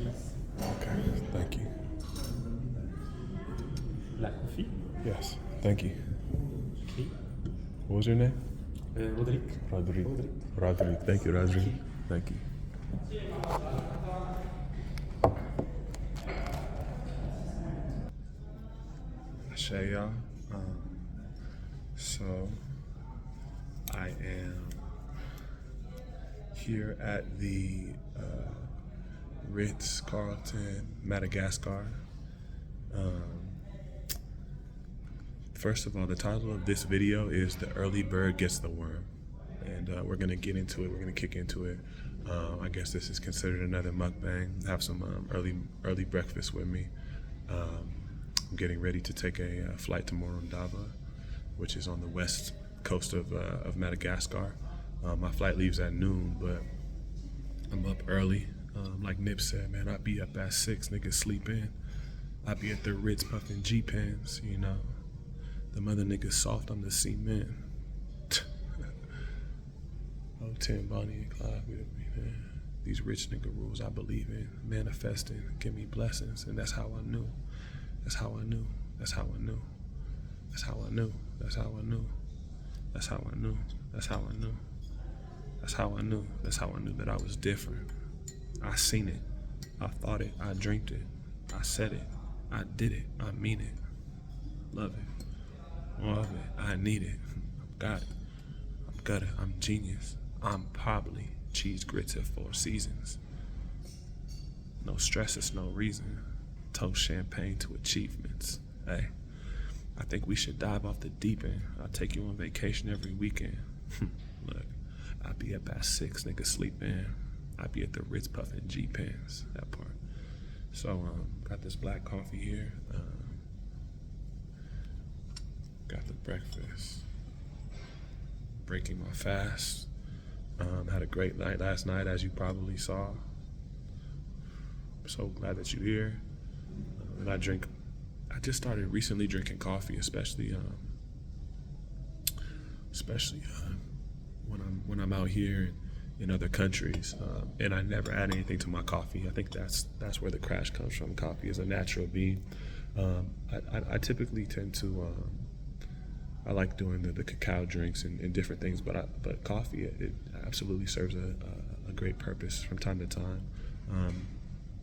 Yes. Okay, thank you. Black coffee. Yes, thank you. Okay. What was your name? Roderick. Rodrigue. Rodrigue. Thank you, Rodrigue. Thank you. Ashay, y'all. So I am here at the Ritz Carlton, Madagascar. First of all, the title of this video is "The Early Bird Gets the Worm," and we're gonna get into it. We're gonna kick into it. I guess this is considered another mukbang. Have some early breakfast with me. I'm getting ready to take a flight to Morondava, which is on the west coast of Madagascar. My flight leaves at noon, but I'm up early. Like Nip said, man, I'd be up at 6, niggas sleep in. I'd be at the Ritz puffing G-Pens, you know. The mother niggas soft, I'm the cement. Oh, 10, Bonnie and Clyde with me, man. These rich nigga rules I believe in. Manifesting, give me blessings, and that's how I knew. That's how I knew. That's how I knew. That's how I knew. That's how I knew. That's how I knew. That's how I knew. That's how I knew. That's how I knew that I was different. I seen it. I thought it. I dreamed it. I said it. I did it. I mean it. Love it. Love it. I need it. I've got it. I'm gutter. I'm genius. I'm probably cheese grits at 4 seasons. No stress, it's no reason. Toast champagne to achievements. Hey, I think we should dive off the deep end. I'll take you on vacation every weekend. Look, I'll be up at 6, niggas sleep in. I'll be at the Ritz puffing G-Pens, that part. So, got this black coffee here. Got the breakfast. Breaking my fast. Had a great night last night, as you probably saw. I'm so glad that you're here. And I just started recently drinking coffee, especially when I'm out here in other countries, and I never add anything to my coffee. I think that's where the crash comes from. Coffee is a natural being. I typically tend to I like doing the cacao drinks and different things, but coffee it absolutely serves a great purpose from time to time.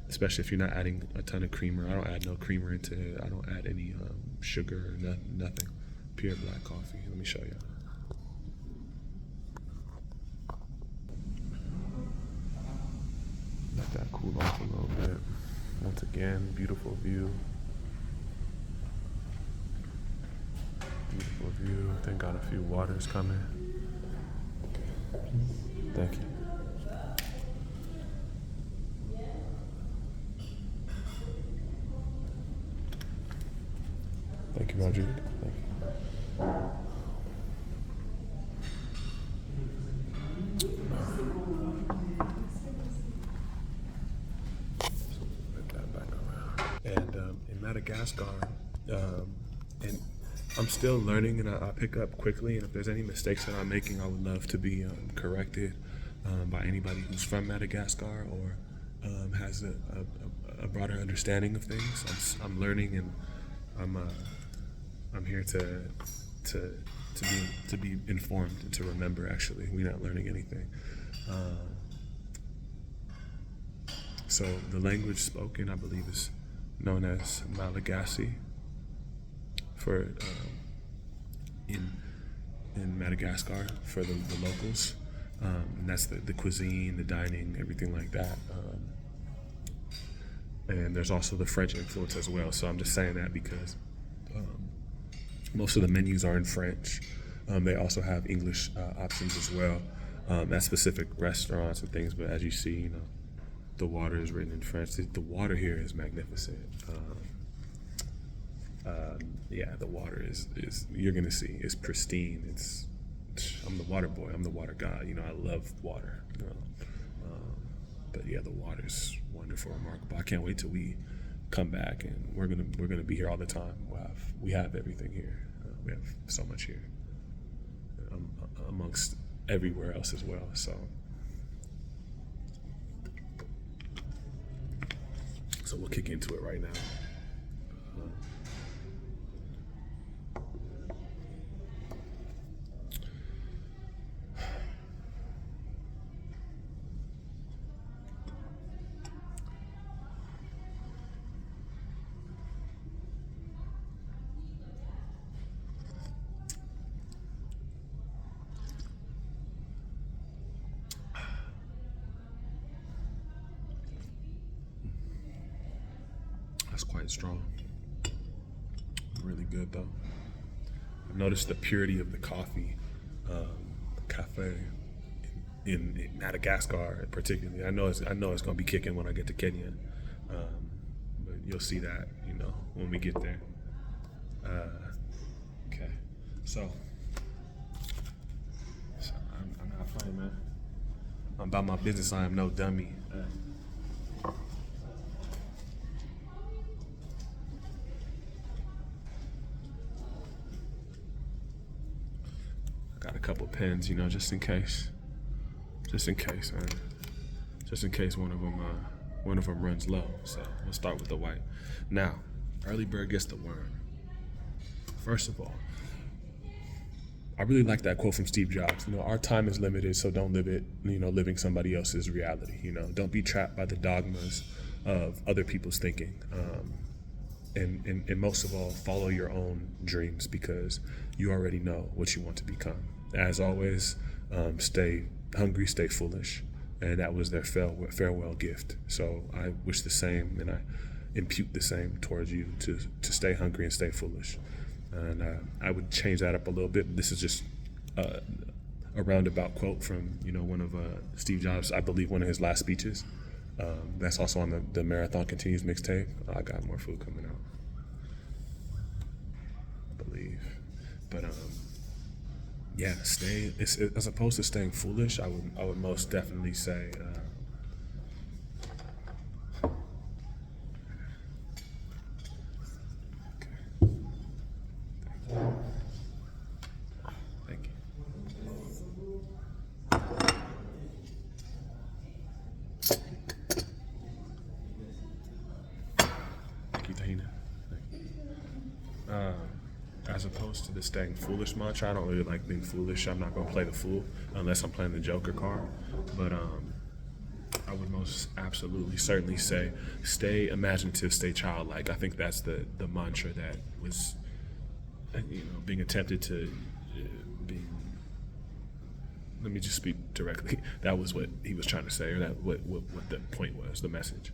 Especially if you're not adding a ton of creamer. I don't add no creamer into it. I don't add any sugar or nothing. Pure black coffee. Let me show you. Let that cool off a little bit. Once again, beautiful view. Beautiful view. Thank God a few waters coming. Thank you. Thank you, Roger. Thank you. Put that back around. And in Madagascar, and I'm still learning, and I pick up quickly. And if there's any mistakes that I'm making, I would love to be corrected by anybody who's from Madagascar or has a broader understanding of things. I'm learning, and I'm here to be informed and to remember. Actually, we're not learning anything. So the language spoken, I believe, is known as Malagasy for in Madagascar for the locals, and that's the cuisine, the dining, everything like that. And there's also the French influence as well. So I'm just saying that because most of the menus are in French. They also have English options as well at specific restaurants and things. But as you see, you know, the water is written in French. The water here is magnificent. Yeah, the water is you're gonna see it's pristine. I'm the water boy. I'm the water god. You know, I love water. You know? But yeah, the water's wonderful, remarkable. I can't wait till we come back, and we're gonna be here all the time. We have everything here. We have so much here, amongst everywhere else as well. So we'll kick into it right now. That's quite strong. Really good though. I've noticed the purity of the coffee, cafe in Madagascar particularly. I know it's gonna be kicking when I get to Kenya, but you'll see that when we get there. Okay, so I'm not funny, man. I'm about my business. I am no dummy. Got a couple pens, just in case. Just in case, man. Just in case one of them runs low. So we'll start with the white. Now, early bird gets the worm. First of all, I really like that quote from Steve Jobs. Our time is limited, so don't live it, living somebody else's reality. Don't be trapped by the dogmas of other people's thinking. And most of all, follow your own dreams, because you already know what you want to become. As always, stay hungry, stay foolish. And that was their farewell gift. So I wish the same, and I impute the same towards you, to stay hungry and stay foolish. And I would change that up a little bit. This is just a roundabout quote from one of Steve Jobs, I believe one of his last speeches. That's also on the Marathon Continues mixtape. I got more food coming out, I believe. But yeah, as opposed to staying foolish, I would most definitely say thank you. Thank you, Tahina. As opposed to the staying foolish mantra, I don't really like being foolish. I'm not going to play the fool unless I'm playing the Joker card. But I would most absolutely certainly say stay imaginative, stay childlike. I think that's the mantra that was being attempted to be. Let me just speak directly. That was what he was trying to say, or that what the point was, the message.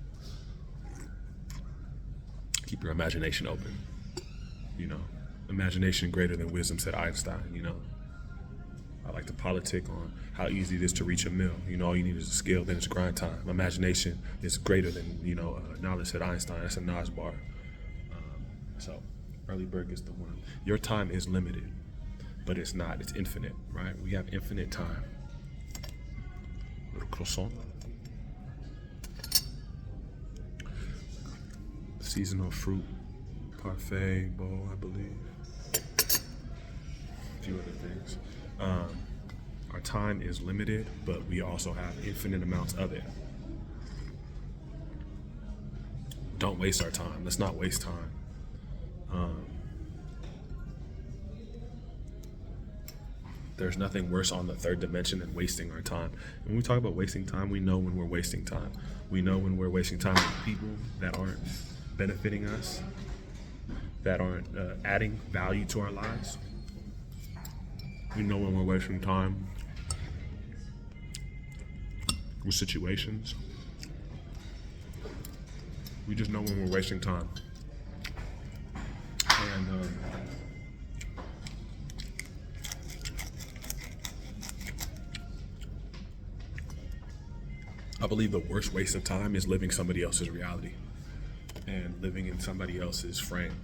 Keep your imagination open. Imagination greater than wisdom, said Einstein. I like to politic on how easy it is to reach a mill. All you need is a skill, then it's grind time. Imagination is greater than knowledge, said Einstein. That's a Nas bar. So early bird gets the worm. Your time is limited, but it's not. It's infinite, right? We have infinite time. Little croissant. Seasonal fruit parfait bowl, I believe. A few other things. Our time is limited, but we also have infinite amounts of it. Don't waste our time. Let's not waste time. There's nothing worse on the third dimension than wasting our time. When we talk about wasting time, we know when we're wasting time. We know when we're wasting time with people that aren't benefiting us, that aren't adding value to our lives. We know when we're wasting time with situations. We just know when we're wasting time. And I believe the worst waste of time is living somebody else's reality and living in somebody else's frame.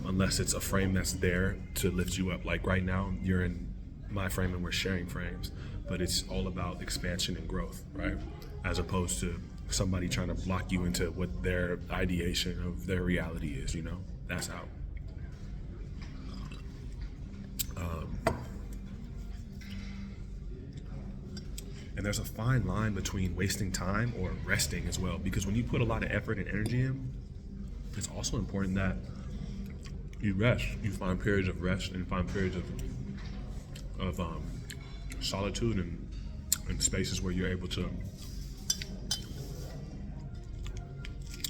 Unless it's a frame that's there to lift you up. Like right now, you're in my frame and we're sharing frames, but it's all about expansion and growth, right? As opposed to somebody trying to block you into what their ideation of their reality is, you know? That's how. And there's a fine line between wasting time or resting as well, because when you put a lot of effort and energy in, it's also important that you rest. You find periods of rest and find periods of solitude and spaces where you're able to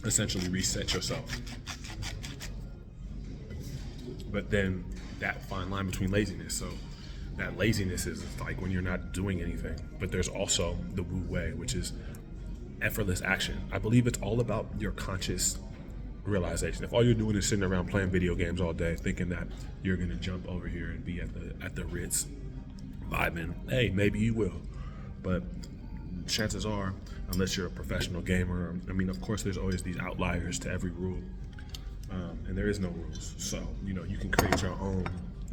essentially reset yourself. But then that fine line between laziness. So that laziness is like when you're not doing anything. But there's also the Wu Wei, which is effortless action. I believe it's all about your conscious realization. If all you're doing is sitting around playing video games all day, thinking that you're gonna jump over here and be at the Ritz vibing, hey, maybe you will. But chances are, unless you're a professional gamer, I mean, of course, there's always these outliers to every rule, and there is no rules. So, you know, you can create your own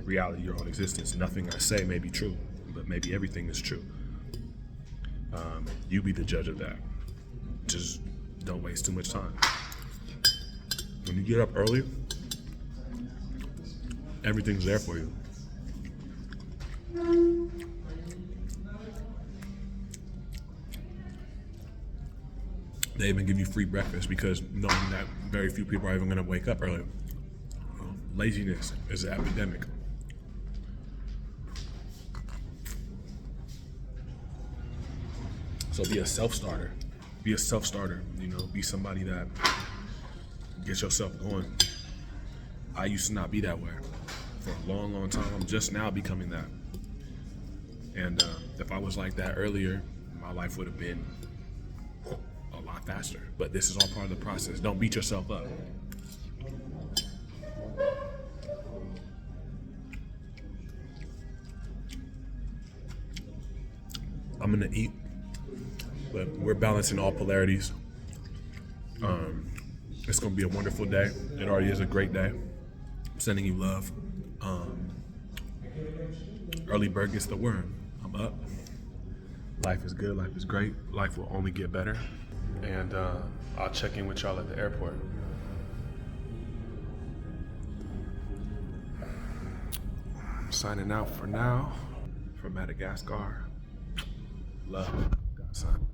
reality, your own existence. Nothing I say may be true, but maybe everything is true. You be the judge of that. Just don't waste too much time. When you get up early, everything's there for you. They even give you free breakfast because knowing that very few people are even going to wake up early. Laziness is an epidemic. So be a self-starter. Be a self-starter, you know, be somebody that gets yourself going. I used to not be that way. For a long, long time, I'm just now becoming that. And if I was like that earlier, my life would have been a lot faster. But this is all part of the process. Don't beat yourself up. I'm gonna eat, but we're balancing all polarities. It's gonna be a wonderful day. It already is a great day. I'm sending you love. Early bird gets the worm. I'm up. Life is good, life is great. Life will only get better. And I'll check in with y'all at the airport. Signing out for now from Madagascar. Love, godson.